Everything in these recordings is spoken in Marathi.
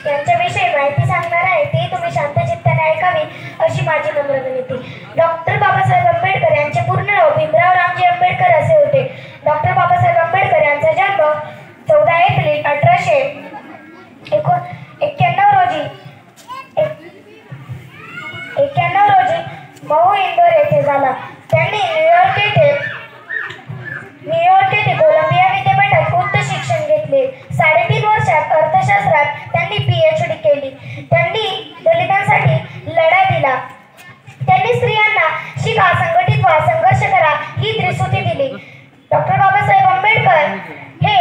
यांच्याविषयी माहिती सांगणार आहे ती तुम्ही शांतचित्ताने ऐकावी अशी माझी नम्र विनंती। डॉक्टर बाबासाहेब आंबेडकर यांचे पूर्ण नाव भीमराव रामजी आंबेडकर असे होते। डॉक्टर बाबासाहेब आंबेडकर यांचा जन्म 14 एप्रिल 1891 रोजी मऊ इंदोर येथे झाला। त्यांनी न्यूयॉर्क येथे कोलंबिया विद्यापीठात उच्च शिक्षण घेतले। 3.5 वर्षात अर्थशास्त्रात त्यांनी PhD केली। त्यांनी दलितांसाठी लढा दिला। त्यांनी स्त्रियांना शिका, संघटित व्हा, संघर्ष करा ही त्रिसूत्री दिली। डॉक्टर बाबासाहेब आंबेडकर हे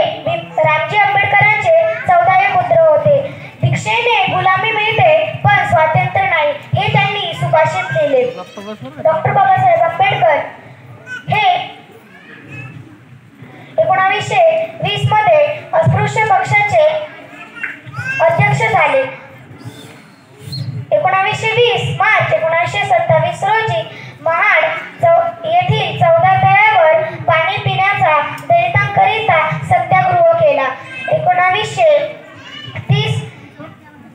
रामजी आंबेडकरांचे 14वे पुत्र होते। भिक्षेने गुलामी मिळते पण स्वातंत्र्य नाही हे त्यांनी सुभाषित लिहिले। डॉक्टर बाबासाहेब आंबेडकर हे 1920 मध्ये अस्पृश्य पक्षाचे अध्यक्ष झाले। 1920 मार्च 1927 रोजी महाड येथील 14 तळ्यावर पाणी पिण्याचा दलितांकरिता सत्याग्रह केला।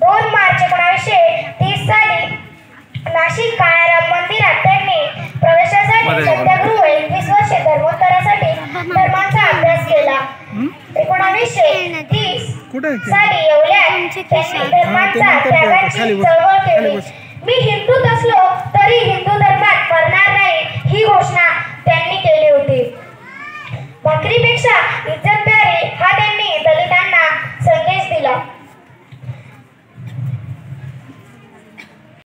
2 मार्च 1930 साली नाशिक काळाराम मंदिरात त्यांनी प्रवेशासाठी सत्याग्रह 21 वर्षे धर्मोत्तरासाठी धर्माचा अभ्यास केला। 1930 साली येवल्यात त्यांनी धर्माचा त्यागाची चळवळ केली। मी हिंदूच असलो तरी हिंदू धर्मात